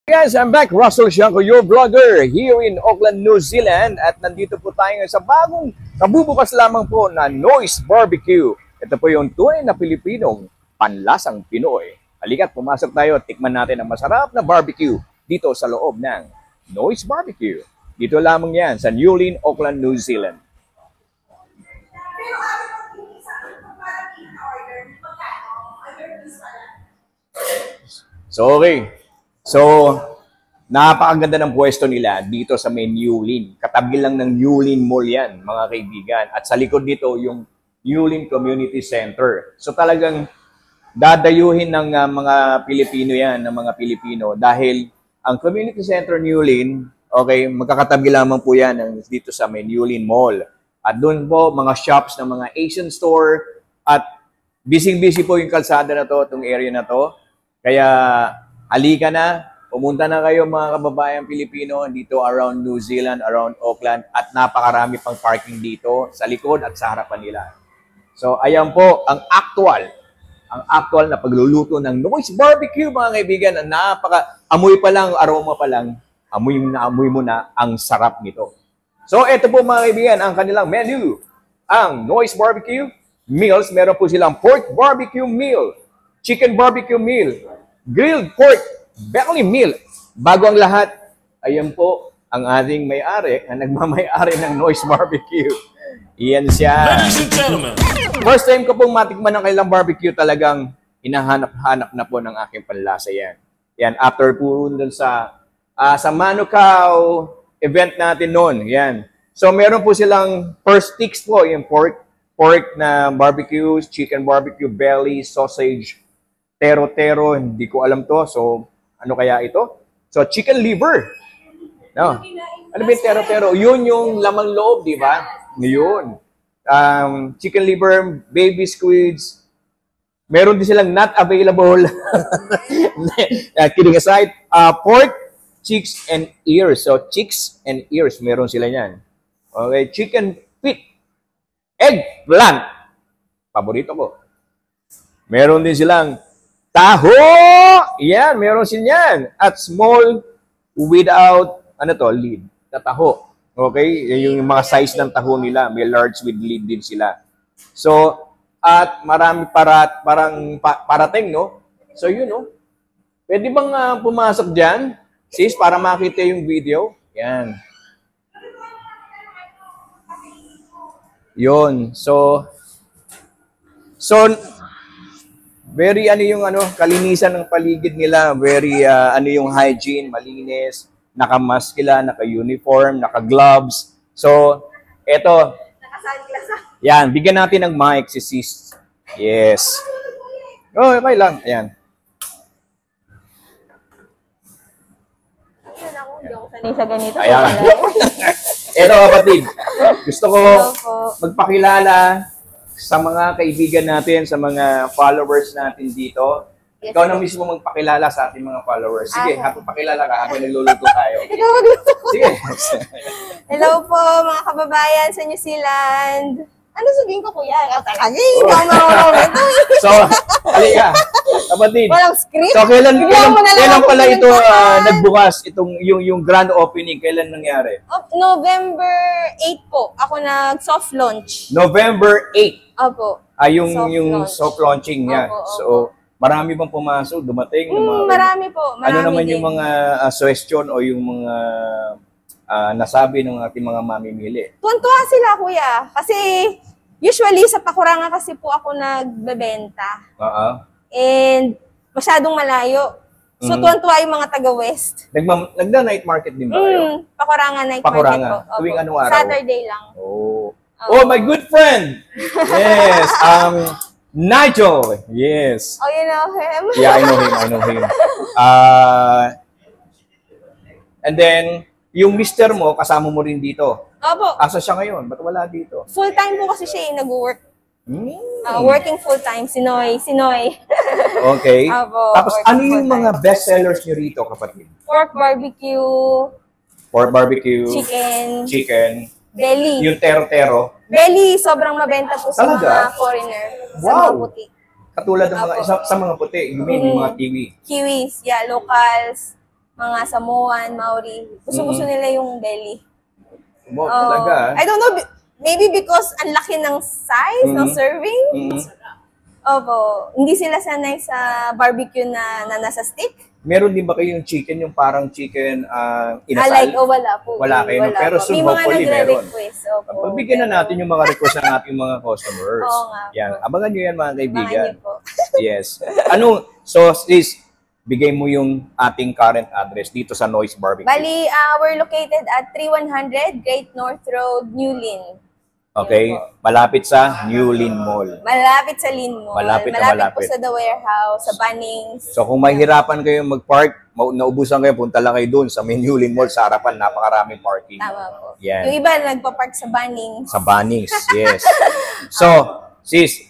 Guys, I'm back. Russell Shanko, your vlogger here in Auckland, New Zealand. At nandito po tayo sa bagong kabubukas lamang po na Noise Barbecue. Ito po yung tunay na Pilipinong panlasang Pinoy. Halika't pumasok tayo at tikman natin ang masarap na barbecue dito sa loob ng Noise Barbecue. Dito lamang yan sa Newlyn, Auckland, New Zealand. So, napakaganda ng pwesto nila dito sa may Newlyn. Katabi lang ng Newlyn Mall yan, mga kaibigan. At sa likod nito, yung Newlyn Community Center. So talagang dadayuhin ng mga Pilipino yan, ng mga Pilipino. Dahil ang Community Center Newlyn, okay, magkakatabi lamang po yan dito sa may Newlyn Mall. At doon po, mga shops ng mga Asian store. At busy-busy po yung kalsada na to, itong area na to. Kaya halika na, pumunta na kayo mga kababayang Pilipino dito around New Zealand, around Auckland, at napakarami pang parking dito sa likod at sa harapan nila. So, ayan po ang actual na pagluluto ng Noise Barbecue, mga kaibigan. Amoy pa lang, aroma pa lang, amoy mo na ang sarap nito. So, ito po mga kaibigan, ang kanilang menu. Ang Noise Barbecue meals, meron po silang pork barbecue meal, chicken barbecue meal, grilled pork belly meal. Bago ang lahat, ayan po ang ating may-ari, ang nagmamay-ari ng Noise Barbecue. Iyan siya. Ladies and gentlemen. First time ko pong matikman ng kailang barbecue, talagang hinahanap-hanap na po ng aking panlasa yan. Yan, after po dun sa Manukau event natin noon. Yan. So, meron po silang per sticks po, yung pork na barbecue, chicken barbecue, belly, sausage, tero-tero, hindi ko alam to. So, ano kaya ito? So, chicken liver. No. Ano ba yung tero-tero? Yun yung lamang loob, di ba? Yun. Chicken liver, baby squids. Meron din silang not available. Kidding aside. Pork, cheeks, and ears. So, cheeks and ears, meron sila yan. Okay. Chicken feet. Eggplant. Paborito ko. Meron din silang taho! Yan, meron yan. At small without, lid. Na taho. Okay? Yung mga size ng taho nila. May large with lid din sila. So, at marami parang parating, no? So, yun, no? Pwede bang pumasok dyan? Sis, para makita yung video. Yan. Yun. So, very kalinisan ng paligid nila, very yung hygiene, malinis, naka-mask sila, naka-uniform, naka-gloves. So, eto. Yan, bigyan natin ng mic si Sis. Yes. Oh, okay lang. Ayan. Sanay sa ganito. Ayan. Eto kapatid, gusto ko magpakilala sa mga kaibigan natin, sa mga followers natin dito. Yes, Ikaw na mismo magpakilala sa ating mga followers. Sige, pakilala ka habang nagluluto tayo. Ikaw magluto. Sige. Hello po mga kababayan sa New Zealand. Ano sabihin ko kuya? Ikaw marunong ito. So, halika. Kapatid. Walang script. So, kailan pala ako ito nagbukas? Yung grand opening, kailan nangyari? November 8 po. Ako nag-soft launch. November 8. Opo. Yung soft launching niya. Opo. So, marami bang pumasok, dumating? Marami po. Marami ano naman din. yung mga suggestion o yung mga nasabi ng ating mga mamimili? Tuwan-tuwa sila kuya. Kasi usually sa pakurangan kasi po ako nagbebenta. And masyadong malayo. So tuwan-tuwa yung mga taga-West. Nagda-night market din ba kayo? Pakurangan night market po. Tuwing anong araw? Saturday lang. Oh, my good friend! Yes, Nigel! Yes. Oh, you know him? Yeah, I know him. And then, yung mister mo, kasama mo rin dito. Opo. Asa siya ngayon? Ba't wala dito? Full-time po kasi siya nag-work. Working full-time. Sinoy. Okay. Opo, Tapos, ano yung full-time. mga best sellers nyo rito, kapatid? Pork barbecue. Pork barbecue. Chicken. Belly. Yung tero-tero. Belly, sobrang mabenta po sa Talaga? mga foreigner. Sa Wow. mga puti. Katulad ng mga, sa mga puti, you mean yung mga kiwi. Kiwis, yeah, locals. mga Samoan, Maori. Gusto-gusto nila yung belly. Talaga. I don't know, maybe because ang laki ng size ng serving. Opo. Hindi sila sanay sa barbecue na nasa stick. Meron din ba kayong chicken, yung parang chicken inasal? Wala po. Wala kayo. Wala Pero po. soon, May mga hopefully, meron. nagre-request. Opo. Pagbigyan na natin yung mga request ng ating mga customers. Oo nga. Yan. Abangan nyo yan, mga kaibigan. Abangan niyo po. Yes. So, sis, bigay mo yung ating current address dito sa Noise Barbecue. Bali, we're located at 3100 Great North Road, Newlyn. Okay? Malapit sa Newlyn Mall. Malapit sa Lynn Mall. Malapit po sa The Warehouse, sa Bunnings. So kung mahirapan kayo mag-park, naubusan kayo, punta lang kayo dun sa Newlyn Mall sa harapan, napakaraming parking. Tama po. Yan. Yung iba nagpa-park sa Bunnings. Sa Bunnings, yes. So, sis,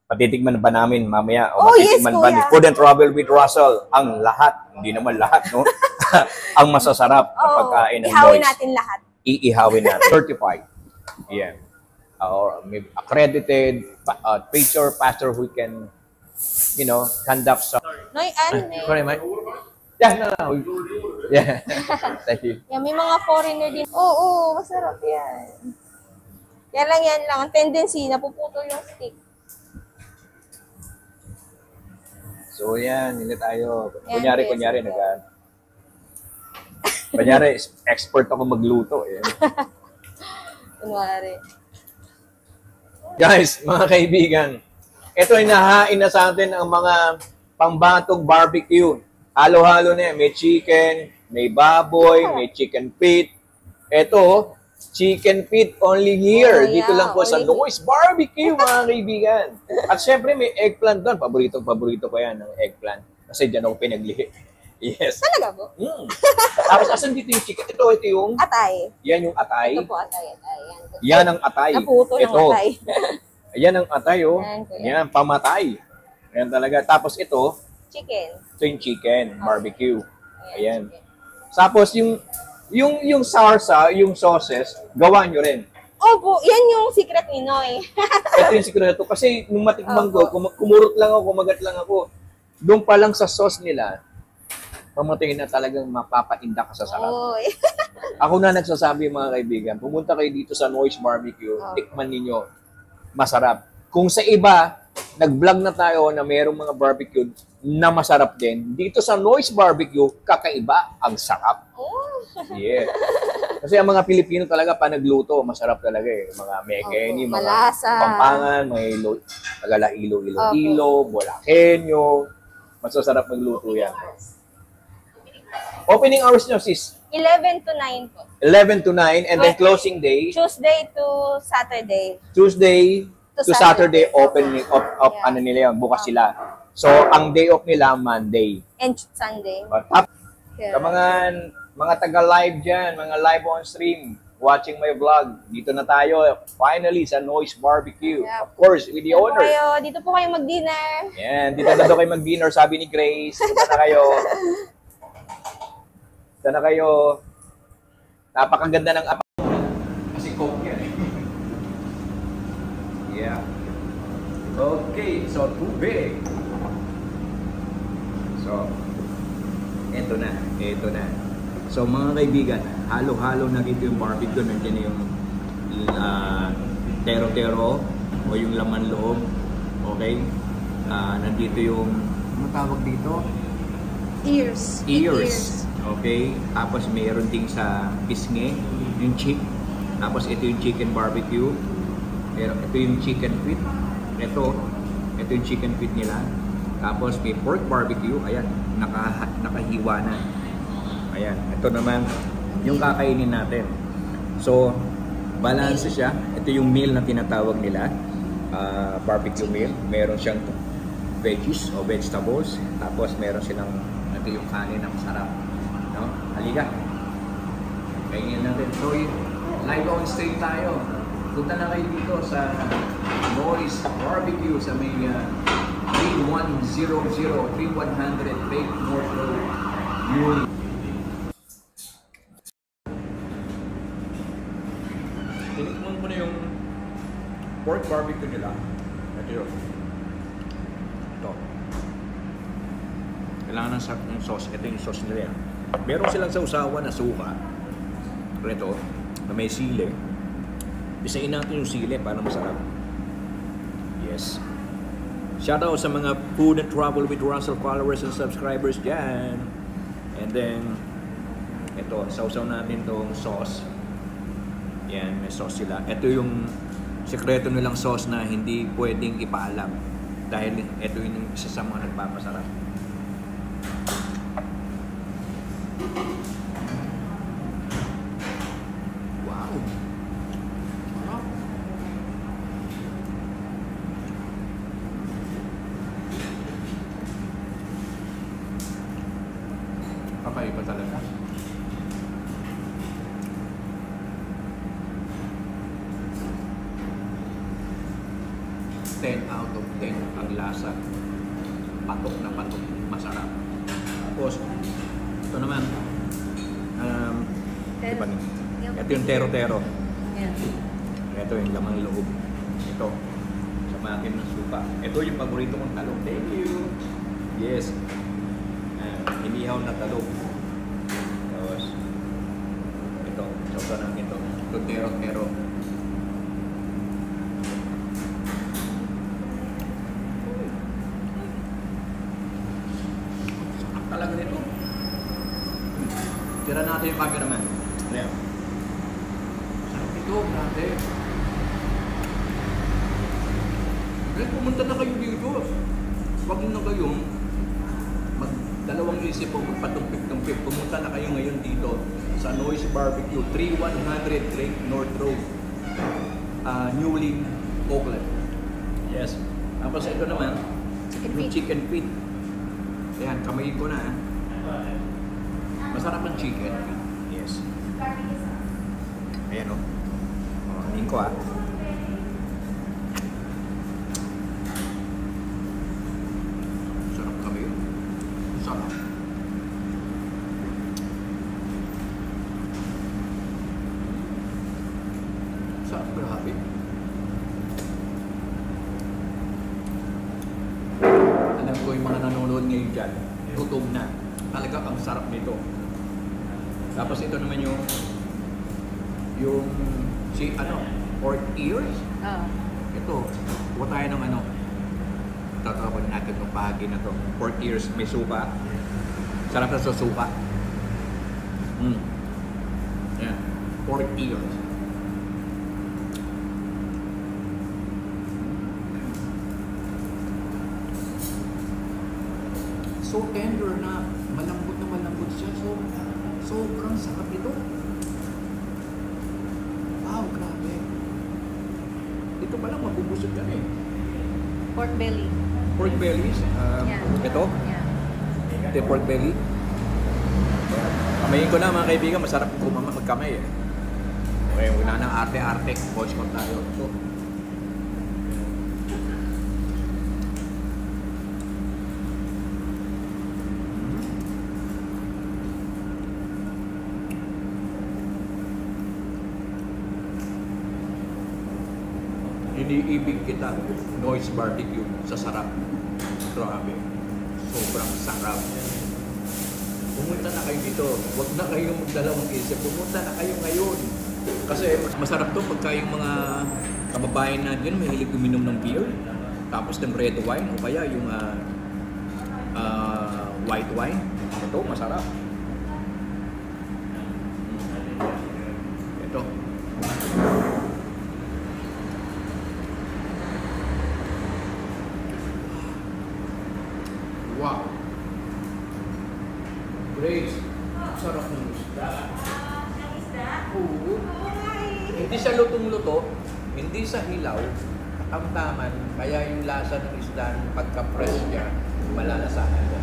patitikman ba namin mamaya? O matitikman ba ni Food and Travel with Russell ang lahat, hindi naman lahat, no? ang masasarap na pagkain ng Ihawin Noise. natin lahat. Iihawin natin. Certified. Yeah. Or maybe accredited preacher, pastor who can, conduct some. Noy, Sorry, Mike. Yeah, no. Yeah. Thank you. Yeah, may mga foreigner din. Oo, masarap yan. Yan lang. Ang tendency, napuputol yung stick. So, yan. Hindi tayo. Yan, Kunyari, Kunyari, expert ako magluto. Eh. Kunwari. Guys, mga kaibigan, ito ay nahain na sa atin ang mga pambatog barbecue. Halo-halo na yan. May chicken, may baboy, may chicken feet. Ito, chicken feet only here. Dito lang po sa Noise Barbecue, mga kaibigan. At syempre, may eggplant doon. Paborito ko yan, ng eggplant. Kasi dyan ako pinaglihi. Yes. Talaga po? Tapos, asan dito yung chicken? Ito yung... Atay. Yan yung atay. Ito po, atay. Yan ang atay. Naputo ng atay. Ayan ang atay, oh. Yan, Yan, pamatay. Ayan talaga. Tapos ito chicken. yung chicken, barbecue. Ayan. Tapos yung sarsa, yung sauces, gawa nyo rin. Opo, yan yung secret ni Noy. Ito yung sikreto. Kasi nung matikman ko, kumurot lang ako, kumagat lang ako. Doon pa lang sa sauce nila, pamatingin na talagang mapapainda ka sa sarap. Ako na nagsasabi, mga kaibigan, pumunta kayo dito sa Noise Barbecue, tikman ninyo, masarap. Kung sa iba, nag-vlog na tayo na mayroong mga barbecue na masarap din, dito sa Noise Barbecue, kakaiba, ang sarap. Yeah. Kasi ang mga Pilipino talaga, pa nagluto, masarap talaga eh. Mga Mekeni, mga malasa. Pampangan, mga Iloilo, Bulakenyo, masasarap magluto yan. Opening hours nyo, sis? 11 to 9 po. 11 to 9, and then closing day? Tuesday to Saturday. Tuesday to Saturday, opening of Yeah. ano nila yun, bukas sila. So, ang day off nila, Monday. And Sunday. But, sa mga taga-live dyan, mga live on stream, watching my vlog, dito na tayo, finally, sa Noise Barbecue. Yeah. Of course, with the owner. Dito po kayo mag-dinner. Yan, dito na daw kayo mag-dinner, sabi ni Grace. Dito na kayo. Dito na kayo. Napakaganda ng kasi coke yan eh. Yeah. Okay, so tubig. So, eto na. So mga kaibigan, halo-halo na dito yung barbecue. Nandiyan yung tero-tero o yung laman loob. Okay? Nandito yung, ano tawag dito? Ears. Okay? Tapos mayroon ding sa pisngi, yung chick. Tapos ito yung chicken barbecue. Pero ito yung chicken feet. Ito yung chicken feet nila. Tapos may pork barbecue. Ayan, nakahiwa na. Ayan, ito naman yung kakainin natin. So, balance siya. Ito yung meal na tinatawag nila. Barbecue meal. Meron siyang veggies o vegetables. Tapos meron silang, ito yung kanin na masarap. No? Halika. Kainin natin. So, live on stage tayo. Punta na kayo dito sa Noise Barbecue sa may 3100 Great North Road. Tinikman ko na yung pork barbecue nila. Ito yun. Ito. Kailangan ng sauce. Ito yung sauce nila yan. Meron silang sausawan na suka. Ito, na may sili. Isain natin yung sili para masarap. Yes. Shoutout sa mga Food and Travel with Russell followers and subscribers dyan. And then, ito, sausaw natin tong sauce. Yan, may sauce sila. Ito yung sekreto nilang sauce na hindi pwedeng ipaalam. Dahil ito yung isa sa mga nagpapasarap. Wow! Sarap! Kakaiba talaga. 10 out of 10 ang lasa. Patok na patok. Masarap. Tapos, ito naman, iba na. Ito yung tero-tero. Ito yung lamang loob. Ito, sa makin ng suka. Ito yung paborito kong talong. Thank you! Yes. Inihaw na talong. Tapos, ito, sausa namin ito. Ito, tero-tero. Talaga nito. Tira natin yung cameraman. Ayan. Sarap ito, grabe. Kaya pumunta na kayo dito. Huwag na kayong magdalawang isip o magpatumpik-tumpik. Pumunta na kayo ngayon dito sa Noise Barbecue, 3100 Drake North Road, Newlyn, Oakland. Yes. Tapos ito naman, yung chicken feet. Ayan, kamayin ko na. Masarap ng chicken. Yes. Ayan o. Kamayin ko Sarap kamayin. Sarap. Sarap, grabe. Alam ko yung mga nanonood ngayon dyan, gutom na. Talaga ang sarap nito. Tapos ito naman yung pork ears. Ito, kuha tayo ng tatapan natin yung bahagi na to. Pork ears, may suka. Sarap na sa suka. Yan, pork ears. So tender na malambot siya. So, sobrang sarap ito. Wow, grabe. Ito pa lang mabubusog ka na eh. Pork belly. Pork bellies. Ito. Ito yung pork belly. Kamayin ko na mga kaibigan. Masarap kung magkamay eh. Okay, wala nang arte-arte. Watch ko tayo. So, iniibig kita, Noise Barbecue, sa sarap. Grabe. Sobrang sarap. Pumunta na kayo dito. Huwag na kayong magdalawang isip. Pumunta na kayo ngayon. Kasi masarap to pagka yung mga kababayan natin mahilig uminom ng beer, tapos ng red wine, o kaya yung white wine. Ito, masarap. Ito. Wow! Grace, sarap ng isda. Oo. Hindi siya lutong-luto, hindi sa hilaw, katamtaman, kaya yung lasa ng isda, pagka-press niya, malalasahan mo.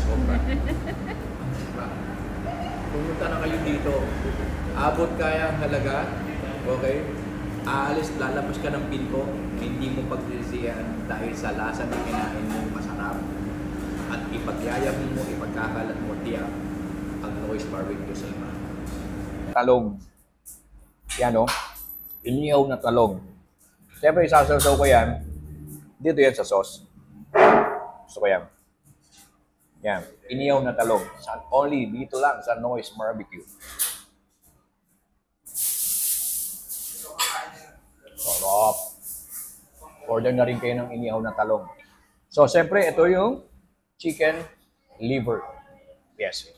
Sobra. Pumunta na kayo dito. Abot kaya ang halaga, okay? Aalis, lalabas ka ng pinto, hindi mo pagsisiyan dahil sa lasa na kinain mo masarap. At ipagyayabing mo, ipagkakalat mo, tiyak ang Noise Barbecue sa iba. Talong. Yan o. Inihaw na talong. Siyempre, isasaw ko yan. Dito yan sa sauce. Gusto ko yan. Yan, inihaw na talong. Only dito lang sa Noise Barbecue. Sarap. Order na rin kayo ng inihaw na talong. So, siyempre, ito yung chicken liver. Yes.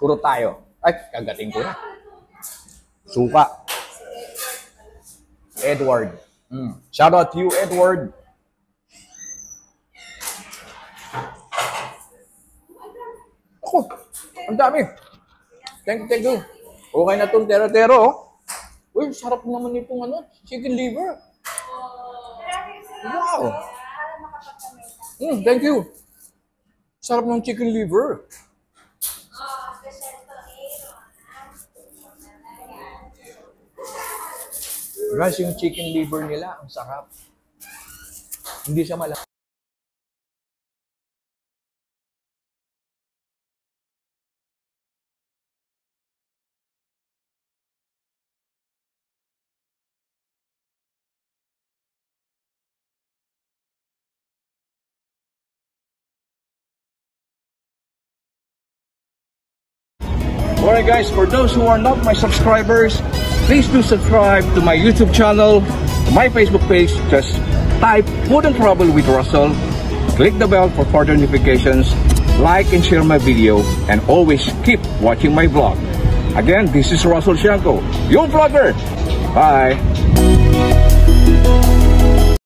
Kuro tayo. Ay, kagating ko na. Suka. Edward. Shout out to you, Edward. Ako, ang dami. Thank you. Okay na itong tero-tero. Uy, sarap naman itong chicken liver. Wow. Thank you. Sarap ng chicken liver. Guys, yung chicken liver nila, ang sarap. Hindi siya malaki. Alright guys, for those who are not my subscribers, please do subscribe to my YouTube channel, my Facebook page. Just type Food and Travel with Russell. Click the bell for further notifications. Like and share my video, and always keep watching my vlog. Again, this is Russell Shanko, your vlogger. Bye.